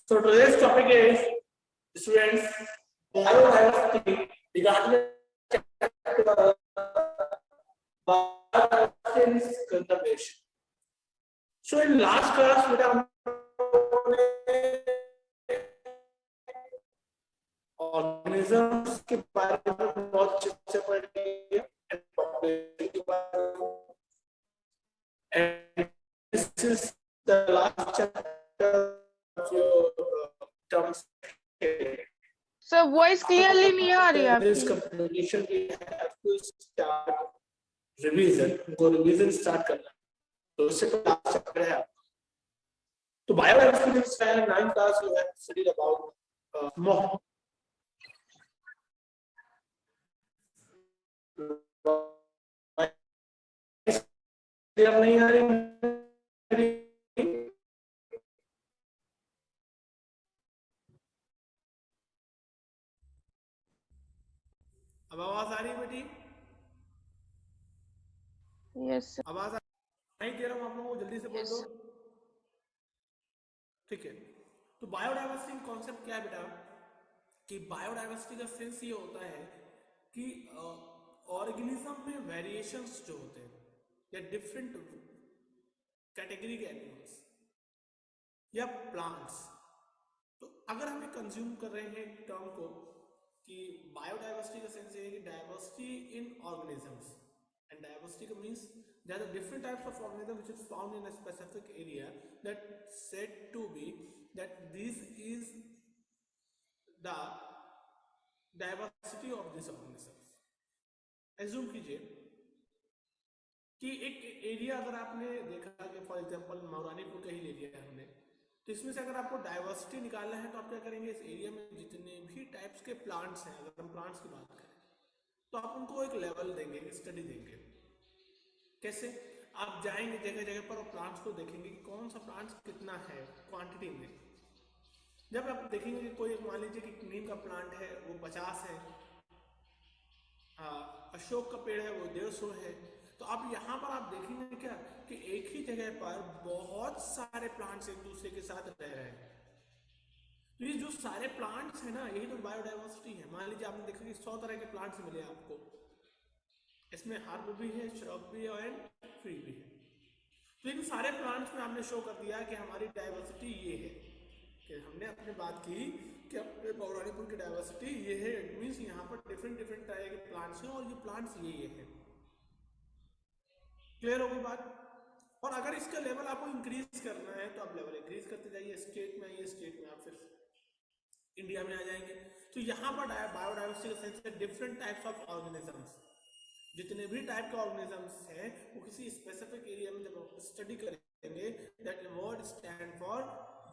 So today's topic is, students, biodiversity regarding biodiversity conservation. So in last class में हमने organisms के बारे में बहुत अच्छे से पढ़ी है and this is the last chapter of your terms. Sir voice clearly नहीं आ रही है This आपकी। communication we have to start revision, उनको revision start करना, तो उससे तो last chapter है आपका। तो biodiversity में 9th class you have studied about moth. Clear नहीं आ रही? अब आवाज आ रही है बेटी? Yes sir. आवाज नहीं कह रहा हूँ आप लोगों को, जल्दी से बोल दो। ठीक है, तो बायोडाइवर्सिटी कॉन्सेप्ट क्या है बेटा कि बायोडाइवर्सिटी का सेंस ये होता है कि ऑर्गेनिज्म में वेरिएशंस जो होते हैं या डिफरेंट कैटेगरी के एनिमल्स या प्लांट्स, तो अगर हमें कंज्यूम कर रहे हैं टर्म को कि बायोडाइवर्सिटी का सेंस ये है कि diversity in organisms, and diversity का means there are different types of organism which is found in a specific area that said to be that this is the diversity of these organisms. assume कीजिए कि एक area अगर आपने देखा कि for example Mauranipur का ही ले लिया है हमने, तो इसमें से अगर आपको डाइवर्सिटी निकालना है तो आप क्या करेंगे, इस एरिया में जितने भी टाइप्स के प्लांट्स हैं, अगर हम प्लांट्स की बात करें तो आप उनको एक लेवल देंगे, एक स्टडी देंगे। कैसे? आप जाएंगे जगह जगह पर और प्लांट्स को देखेंगे कि कौन सा प्लांट्स कितना है क्वांटिटी में। जब आप देखेंगे कि कोई मान लीजिए कि नीम का प्लांट है वो 50 है, अशोक का पेड़ है वो 150 है, तो आप यहाँ पर आप देखेंगे क्या कि एक ही जगह पर बहुत सारे प्लांट्स एक दूसरे के साथ रह रहे हैं। तो ये जो सारे प्लांट्स है ना, यही तो बायोडाइवर्सिटी है। मान लीजिए आपने देखा कि 100 तरह के प्लांट्स मिले आपको, इसमें हर्ब भी है, श्रब भी है एंड ट्री भी है। तो इन सारे प्लांट्स में आपने शो कर दिया कि हमारी डाइवर्सिटी ये है, कि हमने अपने बात की कि अपने पौराणिक की डाइवर्सिटी ये है। इट मींस यहाँ पर डिफरेंट डिफरेंट तरह के प्लांट्स हैं और ये प्लांट्स ये है। क्लियर होगी बात? और अगर इसका लेवल आपको इंक्रीज करना है तो आप लेवल इंक्रीज करते जाइए, स्टेट में आइए, स्टेट में आप फिर इंडिया में आ जाएंगे। तो यहाँ पर बायोडाइवर्सिटी का सेंस है डिफरेंट टाइप्स ऑफ ऑर्गेनिजम्स। जितने भी टाइप के ऑर्गेनिजम्स हैं वो किसी स्पेसिफिक एरिया में जब आप स्टडी करेंगे, that word stand for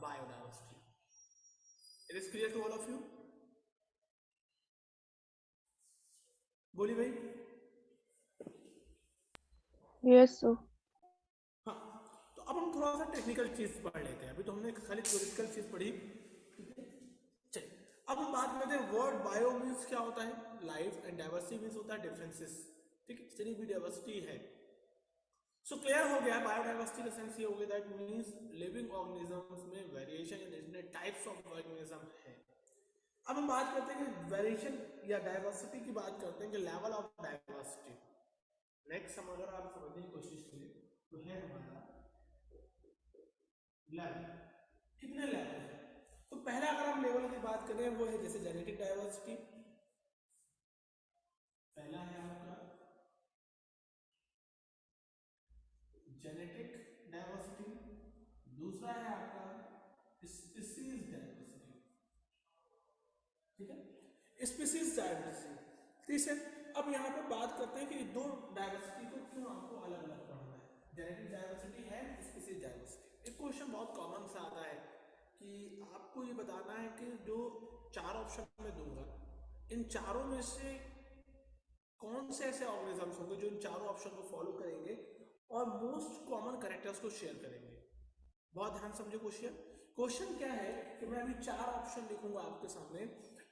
biodiversity. It is clear to all of you? बोलिए भाई। Yes sir. हाँ, तो अब हम थोड़ा सा टेक्निकल चीज पढ़ लेते हैं। अभी तो हमने खाली थ्योरेटिकल चीज पढ़ी, चलिए अब हम बात करते हैं वर्ड बायो मीन्स क्या होता है, लाइफ, एंड डाइवर्सिटी मीन्स होता है डिफरेंसेस। ठीक है, जितनी भी डाइवर्सिटी है। सो क्लियर हो गया, बायोडाइवर्सिटी का सेंस ये हो गया दैट मींस लिविंग ऑर्गेनिजम्स में variation in types of organism है। अब हम बात करते हैं कि वेरिएशन या डाइवर्सिटी की बात करते हैं कि लेवल ऑफ डाइवर्सिटी। नेक्स्ट हम अगर आप समझने की कोशिश करें तो है हमारा लेवल। कितने लेवल है? तो पहला अगर हम लेवल की बात करें वो है जैसे जेनेटिक डाइवर्सिटी, पहला है आपका जेनेटिक डाइवर्सिटी, दूसरा है आपका स्पीसीज डाइवर्सिटी। ठीक है, स्पीसीज डाइवर्सिटी। ठीक है, अब यहाँ पे बात करते हैं कि दो डाइवर्सिटी को क्यों आपको अलग अलग पढ़ना है, जेनेटिक डाइवर्सिटी है, स्पीसीज डाइवर्सिटी। एक क्वेश्चन बहुत कॉमन सा आता है कि आपको ये बताना है कि जो 4 ऑप्शन में दूंगा, इन चारों में से कौन से ऐसे ऑर्गेनिजम्स होंगे जो इन चारों ऑप्शन को फॉलो करेंगे और मोस्ट कॉमन कैरेक्टर्स को शेयर करेंगे। बहुत ध्यान समझे क्वेश्चन। क्वेश्चन क्या है कि मैं अभी 4 ऑप्शन लिखूंगा आपके सामने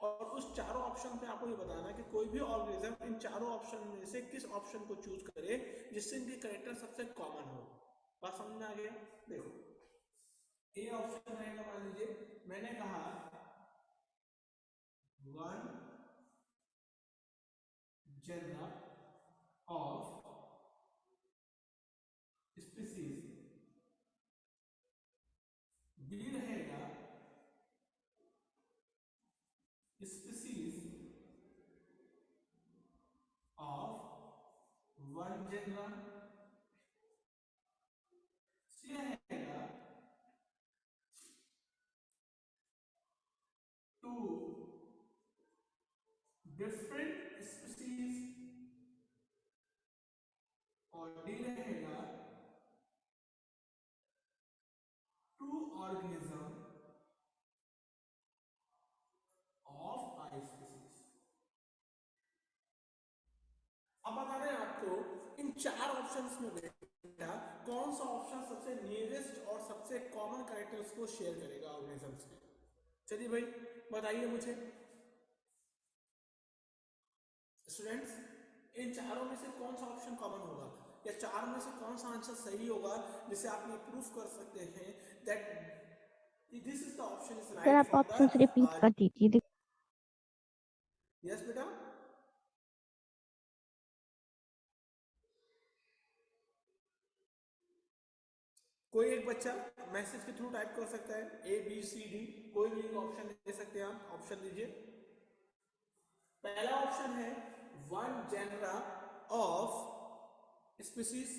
और उस चारों ऑप्शन पे आपको ये बताना है कि कोई भी ऑर्गेनिज्म इन चारों ऑप्शन में से किस ऑप्शन को चूज करे जिससे इनके कैरेक्टर सबसे कॉमन हो। बात समझ में आ गया? देखो ए ऑप्शन रहेगा, मान लीजिए मैंने कहा one genera of species, B रहेगा species of one genera, C रहेगा टू डिफरेंट स्पीसीज, और डी रहेगा two organism of I species. अब बता रहे हैं आपको इन चार ऑप्शंस में बेटा कौन सा ऑप्शन सबसे नियरेस्ट और सबसे कॉमन कैरेक्टर्स को शेयर करेगा ऑर्गेनिजम्स के। चलिए भाई बताइए मुझे स्टूडेंट्स, इन चारों में से कौन सा ऑप्शन कॉमन होगा, या चार में से कौन सा आंसर सही होगा जिसे आप ये प्रूफ कर सकते हैं that this is the option is sir right आप फॉर ऑप्शंस रिपीट कर द। दीजिए। यस बेटा, कोई एक बच्चा मैसेज के थ्रू टाइप कर सकता है, ए बी सी डी, कोई भी एक ऑप्शन दे सकते हैं आप, ऑप्शन दीजिए। पहला ऑप्शन है वन जेनरा ऑफ स्पीसीज,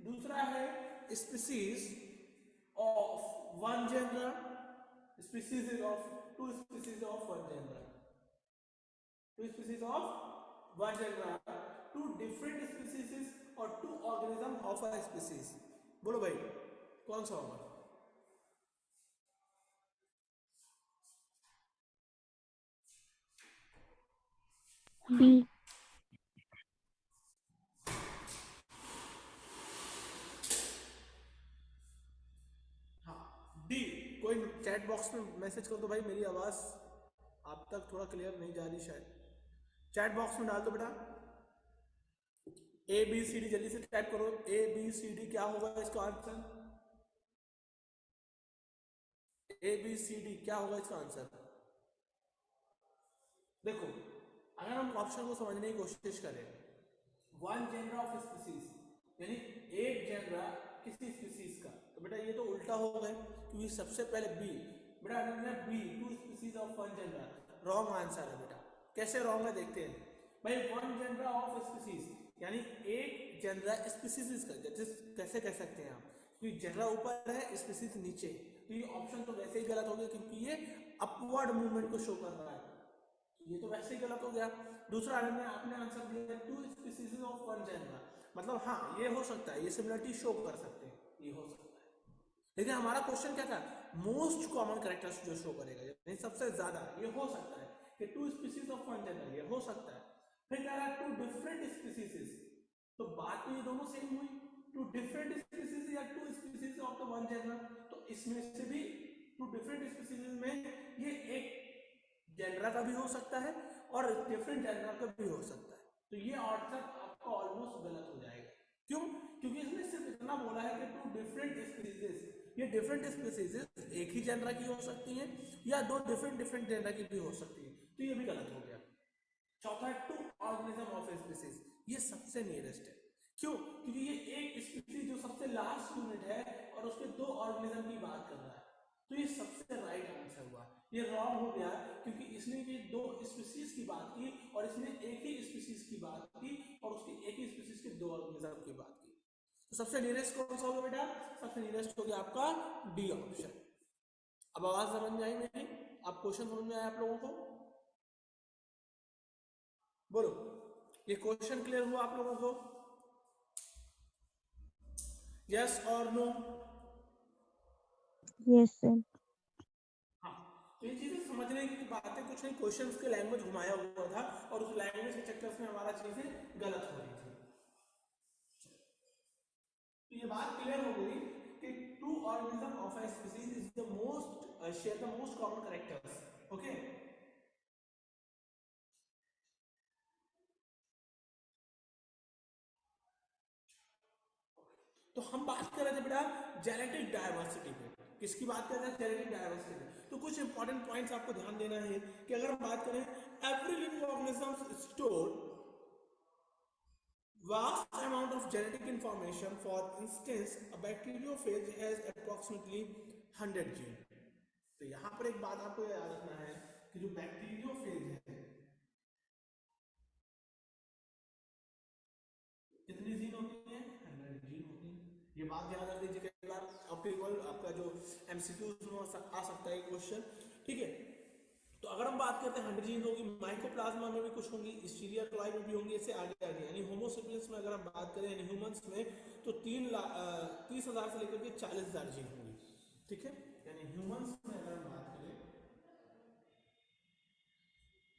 दूसरा है species of one genera, species of two species of one genera, two species of one genera, two different species और two organism of a species. बोलो भाई कौन सा होगा। बी। हाँ डी। कोई चैट बॉक्स में मैसेज कर दो भाई, मेरी आवाज आप तक थोड़ा क्लियर नहीं जा रही शायद, चैट बॉक्स में डाल दो बेटा। ए बी सी डी जल्दी से टाइप करो, ए बी सी डी क्या होगा इसका answer, A B C D क्या होगा इसका आंसर। देखो अगर हम ऑप्शन को समझने की कोशिश करें, वन जेनरा ऑफ स्पीसीज यानी एक जेनरा किसी स्पीसीज का, तो बेटा ये तो उल्टा हो गए क्योंकि सबसे पहले बी, बेटा B two species of one genera, wrong answer है बेटा। कैसे रॉन्ग है देखते हैं भाई, वन जेनरा ऑफ स्पीसीज यानी एक जेनरा स्पीसीज का, कैसे कह सकते हैं आप, क्योंकि जेनरा ऊपर है स्पीसीज नीचे, तो ये ऑप्शन तो वैसे ही गलत हो गया क्योंकि ये अपवर्ड मूवमेंट को शो कर रहा है, ये तो वैसे ही गलत हो गया। दूसरा आपने आंसर दिया two species of one genera, मतलब हाँ ये हो सकता है, ये सिमिलरिटी शो कर सकते हैं, ये हो सकता है, लेकिन हमारा क्वेश्चन क्या था, मोस्ट कॉमन कैरेक्टर्स जो शो करेगा यानी सबसे ज्यादा, ये हो सकता है कि two species of one genera, ये हो सकता है। फिर कह रहा है टू डिफरेंट स्पीसीज, तो बात तो ये दोनों सेम हुई, टू डिफरेंट स्पीसीज या two species of the one genera, तो इसमें से भी टू डिफरेंट स्पीसीज में ये एक जेनरा का भी हो सकता है और डिफरेंट जेनरा का भी हो सकता है, तो ये आंसर आपका ऑलमोस्ट गलत हो जाएगा। क्यों? क्योंकि इसने सिर्फ इतना बोला है कि टू डिफरेंट स्पीसीज, ये डिफरेंट स्पीसीज एक ही जेनरा की हो सकती हैं या दो डिफरेंट जेनरा की भी हो सकती है, तो ये भी गलत हो गया। चौथा है टू ऑर्गेनिज्म ऑफ स्पीसीज, ये सबसे नियरेस्ट है। क्यों? क्योंकि ये एक स्पीसीज जो सबसे लास्ट यूनिट है और उसके दो ऑर्गेनिज्म की बात कर रहा है, तो ये सबसे राइट आंसर हुआ। ये रॉन्ग हो गया क्योंकि इसने ये दो स्पीसीज की बात की और इसने एक ही स्पीसीज की बात की और उसकी एक ही स्पीसीज के दो ऑर्गेनिज्म की बात की। तो सबसे नियरेस्ट कौन सा होगा बेटा, सबसे नियरेस्ट हो गया आपका डी ऑप्शन। अब आवाज समझ में आई मेरी, अब क्वेश्चन समझ में आया आप लोगों को, बोलो ये क्वेश्चन क्लियर हुआ आप लोगों को, यस और नो। Yes sir. हाँ, तो ये चीजें समझने की बातें कुछ नहीं, क्वेश्चंस के लैंग्वेज घुमाया हुआ था और उस लैंग्वेज के चक्कर में हमारा चीजें गलत हो रही थी। तो ये बात क्लियर हो गई कि two organism of a species is the most share the most common characters, okay. तो हम बात कर रहे थे बेटा जेनेटिक डायवर्सिटी पे, किसकी बात कर रहे हैं? Genetic diversity. तो कुछ इंपॉर्टेंट पॉइंट्स आपको ध्यान देना है कि अगर हम बात करें every living organism store vast amount of genetic information. For instance, a bacteriophage has approximately 100 gene. तो यहाँ पर एक बात आपको याद रखना है कि जो बैक्टीरियोफेज है कितनी जीन होती है? 100 जीन होती है। ये बात याद रख लीजिए, कई बार आपका जो एमसीक्यूज में आ सकता है क्वेश्चन, ठीक है। तो अगर हम बात करते हैं 100 जीन होगी, माइकोप्लाज्मा में भी कुछ होंगी, स्टीरिया कोलाई में भी होंगी, ऐसे आगे आगे। यानी होमोसेपियंस में अगर हम बात करें यानी ह्यूमंस में तो 30,000 से लेकर के 40,000 जीन होंगी, ठीक है। यानी ह्यूमंस में अगर हम बात करें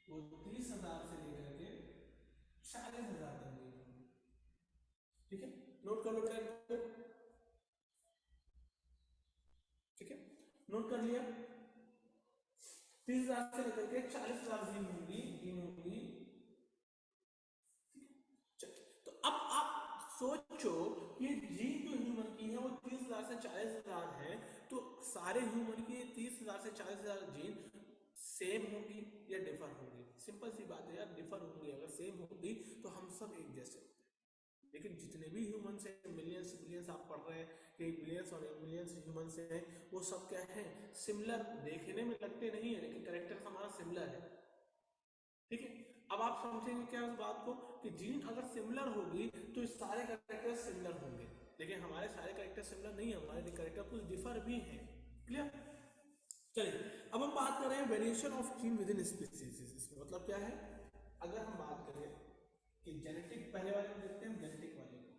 तो 30,000 से लेकर के 40,000 तक जीन होंगी, ठीक है। नोट कर लो बेटा, ठीक है, नोट कर लिया। 30,000 से लेकर के 40,000 जीन होंगी। तो अब आप सोचो ये जीन जो ह्यूमन की है वो 30,000 से 40,000 है, तो सारे ह्यूमन की 30,000 से 40,000 जीन सेम होंगी या डिफर होंगी? सिंपल सी बात है यार, डिफर होंगी। अगर सेम होंगी तो हम सब एक जैसे होते हैं, लेकिन जितने भी ह्यूमन से मिलियंस बिलियंस आप पढ़ रहे हैं कि बिलियंस और मिलियंस ह्यूमन से हैं, वो सब क्या है? सिमिलर। देखने में लगते नहीं है लेकिन कैरेक्टर हमारा सिमिलर है, ठीक है। अब आप समझेंगे क्या उस बात को कि जीन अगर सिमिलर होगी तो इस सारे कैरेक्टर सिमिलर होंगे, लेकिन हमारे सारे कैरेक्टर सिमिलर नहीं है, हमारे कैरेक्टर कुछ डिफर भी हैं। क्लियर? चलिए अब हम बात कर रहे हैं variation of gene with in species. इसमें मतलब क्या है? अगर हम बात करें कि जेनेटिक, पहले वाले को देखते हैं, जेनेटिक वाले को,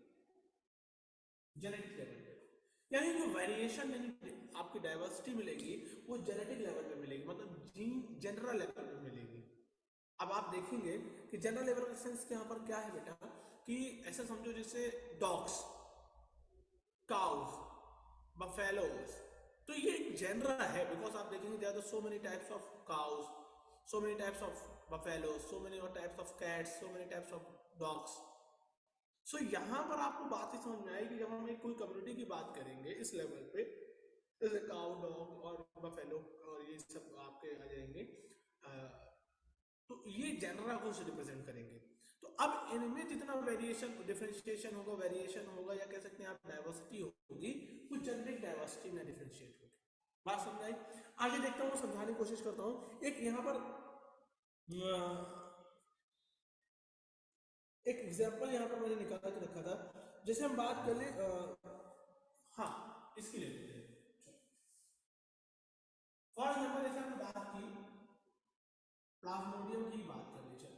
जेनेटिक लेवल पे, यानी जो वेरिएशन यानी आपकी डाइवर्सिटी मिलेगी वो जेनेटिक लेवल पे मिलेगी, मतलब जीन जनरल लेवल पे मिलेगी। अब आप देखेंगे कि जनरल लेवल का सेंस यहाँ पर क्या है बेटा, कि ऐसा समझो जैसे डॉग्स, काउस, बफेलोज, तो ये एक जनरल है। बिकॉज आप देखेंगे there are so many types of cows, so many types of buffaloes, so many types of cats, so many types of dogs. So यहाँ पर आपको बात ही समझ में आएगी जब हम एक कोई कम्युनिटी की बात करेंगे इस लेवल पे, जैसे काउ, डॉग और बफेलो और ये सब आपके आ जाएंगे, तो ये जनरल को रिप्रेजेंट करेंगे। तो अब इनमें जितना वेरिएशन, डिफरेंशिएशन होगा, वेरिएशन होगा या कह सकते हैं आप डाइवर्सिटी होगी, वो जेनेटिक डाइवर्सिटी में डिफरेंशिएट होगी। बात समझ आई? आगे देखता हूँ, समझाने की कोशिश करता हूँ। एक यहाँ पर एक एग्जाम्पल यहाँ पर मैंने निकाल के रखा था, जैसे हम बात कर ले, हाँ इसकी ले लेते हैं। फॉर एग्जाम्पल जैसे हमने बात की प्लाज्मोडियम की, बात कर ले, चलो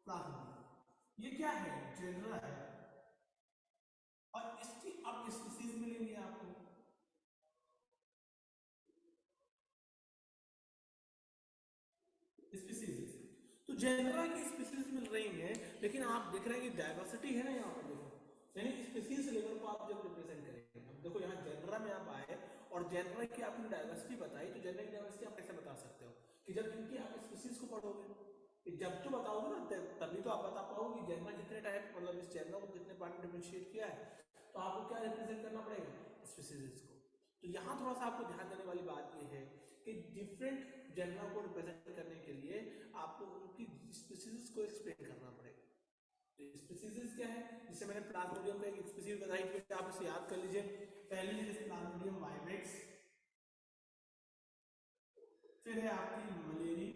प्लाज्मोडियम ये क्या है? जनरा है, और इसकी अब स्पीसीज मिलेंगी आपको। स्पीसीज तो जनरा की स्पीसीज मिल रही है, लेकिन आप देख रहे हैं कि डाइवर्सिटी है ना यहाँ पर, देखो यानी स्पीसीज लेवल को आप जब रिप्रेजेंट करेंगे, अब देखो यहाँ जनरा में आप आए और जनरा की आपने डाइवर्सिटी बताई, तो जनरा की डाइवर्सिटी आप कैसे बता सकते हो? कि जब इनकी आप स्पीसीज को पढ़ोगे, जब तो बताओगे ना तभी तो आप बता पाओगे कि जनरा कितने टाइप, मतलब इस जनरा को कितने पार्ट में डिफरेंशिएट किया है, तो आपको क्या रिप्रेजेंट करना पड़ेगा? स्पीसीज को। तो यहाँ थोड़ा सा आपको ध्यान देने वाली बात यह है कि डिफरेंट जनरा को रिप्रेजेंट करने के लिए आपको उनकी स्पीसीज को एक्सप्लेन करना पड़ेगा। तो स्पीसीज क्या है? जिससे मैंने प्लाज्मोडियम का एक स्पीसीज बताई थी, आप इसे याद कर लीजिए। पहली जैसे प्लाज्मोडियम वाइवेक्स, फिर है आपकी मलेरी,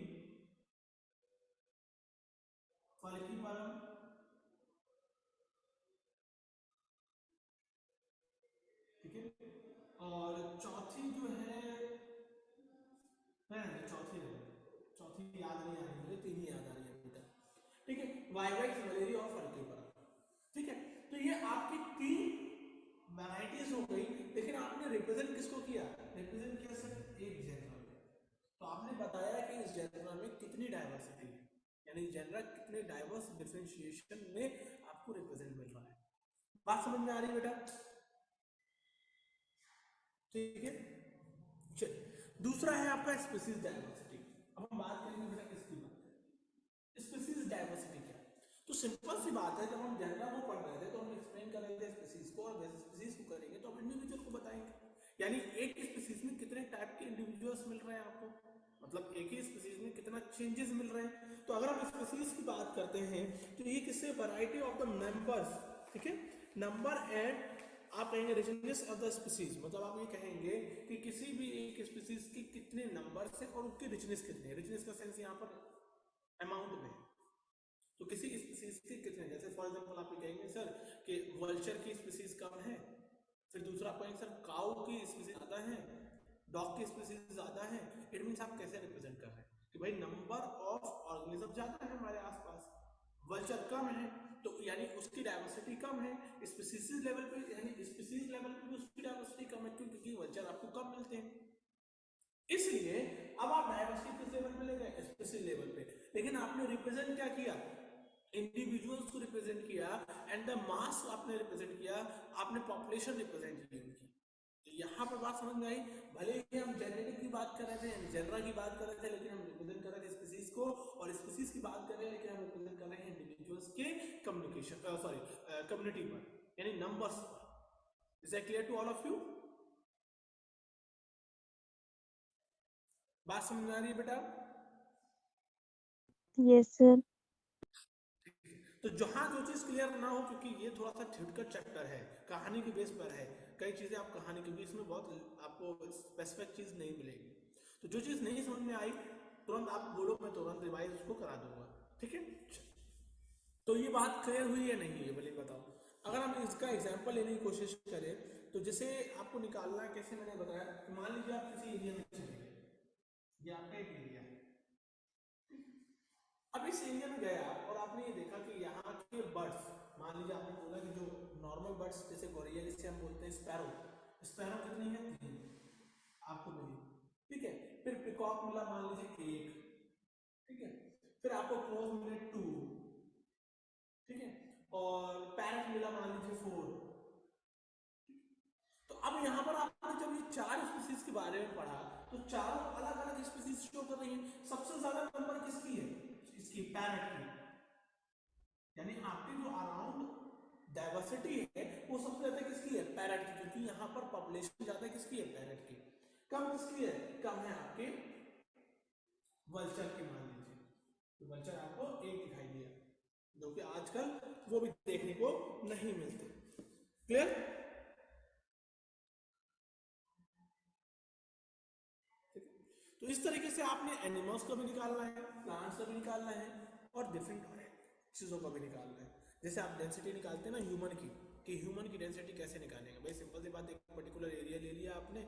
फल्कीपरम, ठीक है, और चौथी जो है, चौथी याद नहीं आ रही मुझे, तीन ही याद आ रही है अभी तक, ठीक है, वाइवेक्स, मलेरिया और फल्कीपरम, ठीक है। तो ये आपकी तीन वैराइटीज हो गई, लेकिन आपने रिप्रेजेंट किसको किया? रिप्रेजेंट किया सिर्फ एक जनरल। तो आपने बताया कि इस जनरल में कितनी डाइवर्सिटी है, यानी जनरल कितने डाइवर्स डिफरेंशिएशन में आपको रिप्रेजेंट मिल रहा है। बात समझ में आ रही है बेटा? ठीक है, चलिए दूसरा है आपका स्पीसीज डाइवर्सिटी। अब हम बात करेंगे बेटा किसकी बात करें, स्पीसीज डाइवर्सिटी क्या है? तो सिंपल सी बात है, जब हम जनरल को पढ़ रहे थे तो हम एक्सप्लेन कर रहे थे स्पीसीज को, और वैसे स्पीसीज को करेंगे तो हम इंडिविजुअल को बताएंगे। यानी एक स्पीसीज में कितने टाइप के इंडिविजुअल्स मिल रहे हैं आपको, मतलब एक ही स्पीसीज में कितना चेंजेस मिल रहे हैं। तो अगर हम स्पीसीज की बात करते हैं तो ये किससे, वैरायटी ऑफ द नंबर्स, ठीक है, नंबर एंड आप कहेंगे रिचनेस ऑफ द स्पीसीज, मतलब आप ये कहेंगे कि किसी भी एक स्पीसीज की कितने नंबर्स है और उनकी रिचनेस कितनी है। रिचनेस का सेंस यहाँ पर अमाउंट में, तो किसी स्पीसीज के कितने, जैसे फॉर एग्जांपल आप ये कहेंगे सर कि वल्चर की स्पीसीज कम है, फिर दूसरा आप कहेंगे सर काऊ की स्पीसीज ज़्यादा है, डॉग की स्पीसीज ज़्यादा है। इट मीन्स आप कैसे रिप्रेजेंट कर रहे हैं कि भाई नंबर ऑफ ऑर्गेनिज्म ज़्यादा है हमारे आसपास, वल्चर कम है तो यानी उसकी डाइवर्सिटी कम है। स्पीसीज लेवल पे यानी स्पीसीज लेवल पे भी उसकी डाइवर्सिटी कम है, क्यों, क्योंकि वल्चर आपको कम मिलते हैं। इसलिए अब आप डाइवर्सिटी किस लेवल पे ले गए, स्पीसीज लेवल पे, लेकिन आपने रिप्रेजेंट क्या किया, इंडिविजुअल्स को रिप्रेजेंट किया, एंड द मास आपने रिप्रेजेंट किया, आपने पॉपुलेशन रिप्रेजेंट की उनकी। तो यहाँ पर बात समझ में आई, भले ही हम जेनेटिक की बात कर रहे थे, जनरा की बात कर रहे थे, लेकिन हम रिप्रेजेंट कर रहे थे स्पीसीज को, और स्पीसीज की बात कर रहे हैं लेकिन हम रिप्रेजेंट कर रहे हैं इंडिविजुअल्स के कम्युनिकेशन सॉरी कम्युनिटी पर, यानी नंबर्स पर। Is that clear to all of you? बात समझ में आ रही है बेटा? Yes, sir. तो जहां जो चीज क्लियर ना हो, क्योंकि ये थोड़ा सा थियोरिटिकल चैप्टर है, कहानी के बेस पर है, कई चीजें आप कहानी, क्योंकि इसमें बहुत आपको स्पेसिफिक चीज नहीं मिलेगी, तो जो चीज नहीं समझ में आई तुरंत आप बोलो, मैं तुरंत रिवाइज उसको करा दूंगा, ठीक है। तो ये बात क्लियर हुई है नहीं है, भले बताओ। अगर हम इसका एग्जाम्पल लेने की कोशिश करें तो जैसे आपको निकालना है, कैसे मैंने बताया, मान लीजिए आप किसी एरिया में चले गए, ये आपका एक एरिया है, अब इस एरिया में गया और आपने ये देखा कि यहाँ के बर्ड्स, मान लीजिए आपने बोला कि जो नॉर्मल बर्ड्स जैसे गौरैया जिसे हम बोलते हैं स्पैरो, स्पैरो कितनी है, 3 आपको मिली, ठीक है। फिर पिकॉक मिला मान लीजिए 1, ठीक है। फिर आपको क्रोव मिले 2, ठीक है, और पैरट मिला मान लीजिए 4। तो अब यहाँ पर आपने जब ये 4 स्पीसीज के बारे में पढ़ा तो चारों अलग अलग स्पीसीज शो कर रही है। सबसे ज्यादा नंबर किसकी है, इसकी पैरट की, यानी आपकी जो अराउंड डाइवर्सिटी है वो सबसे ज्यादा किसकी है, पैरट की, क्योंकि यहाँ पर पॉपुलेशन ज्यादा किसकी है, पैरट की। कम किसकी है, कम है आपके वल्चर की, मान लीजिए तो वल्चर आपको 1 दिखाई दिया, जो कि आजकल वो भी देखने को नहीं मिलते। क्लियर? तो इस तरीके से आपने एनिमल्स को भी निकालना है, प्लांट्स को भी निकालना है, और डिफरेंट चीज़ों को भी निकालना है। जैसे आप डेंसिटी निकालते हैं ना ह्यूमन की, कि ह्यूमन की डेंसिटी कैसे निकालेंगे, भाई सिंपल सी बात, एक पर्टिकुलर एरिया ले लिया आपने,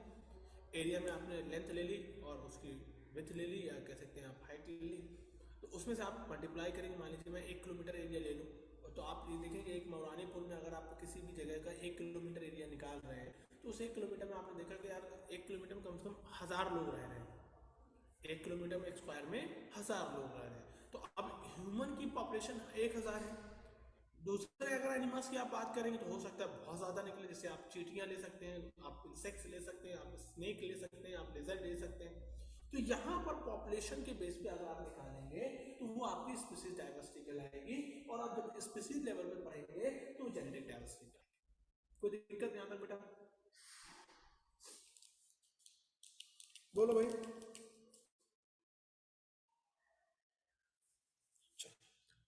एरिया में आपने लेंथ ले ली और उसकी विड्थ ले ली, या कह सकते हैं आप हाइट ले ली, तो उसमें से आप मल्टीप्लाई करेंगे। मान लीजिए मैं 1 किलोमीटर एरिया ले लूँ, तो आप ये देखेंगे एक मौरानीपुर में अगर आप किसी भी जगह का 1 किलोमीटर एरिया निकाल रहे हैं, तो उस 1 किलोमीटर में आपने देखा कि यार 1 किलोमीटर में कम से कम 1000 लोग रह रहे हैं, 1 किलोमीटर में स्क्वायर में 1000 लोग रह रहे हैं। तो अब ह्यूमन की पॉपुलेशन 1000 है। दूसरे अगर एनिमल्स की आप बात करेंगे तो हो सकता है बहुत ज़्यादा निकले, जैसे आप चींटियां ले सकते हैं, आप इंसेक्ट्स ले सकते हैं, आप स्नेक ले सकते हैं, आप लेजर्ड ले सकते हैं। तो यहाँ पर पॉपुलेशन के बेस पे अगर आप निकालेंगे तो वो आपकी स्पीसीज डाइवर्सिटी कहलाएगी, और आप जब स्पीसीज लेवल पे पढ़ेंगे तो जेनेटिक डाइवर्सिटी कहलाएगी। कोई दिक्कत यहाँ तक बेटा? बोलो भाई।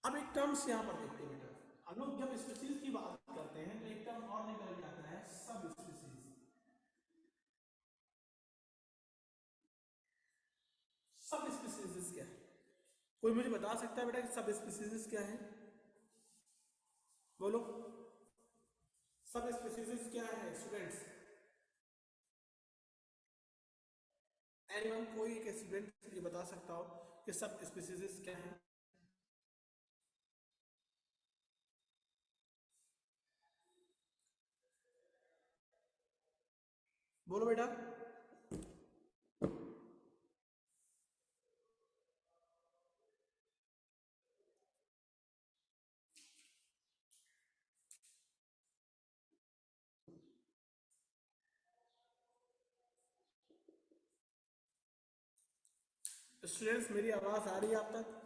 अब एक टर्म्स यहां पर देखते हैं बेटा, हम लोग जब स्पीसीज की बात करते हैं तो एक टर्म और निकल के आता है, सब स्पीसीज। सब स्पीसीज क्या है, कोई मुझे बता सकता है बेटा कि सब स्पीसीज क्या है? बोलो, सब स्पीसीज क्या है स्टूडेंट्स? एनीवन, कोई एक स्टूडेंट ये बता सकता हो कि सब स्पीसीज क्या है? बोलो बेटा। स्टूडेंट्स मेरी आवाज आ रही है आप तक?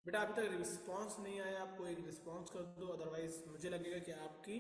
बेटा अभी तक रिस्पॉन्स नहीं आया, आपको एक रिस्पॉन्स कर दो, अदरवाइज मुझे लगेगा कि आपकी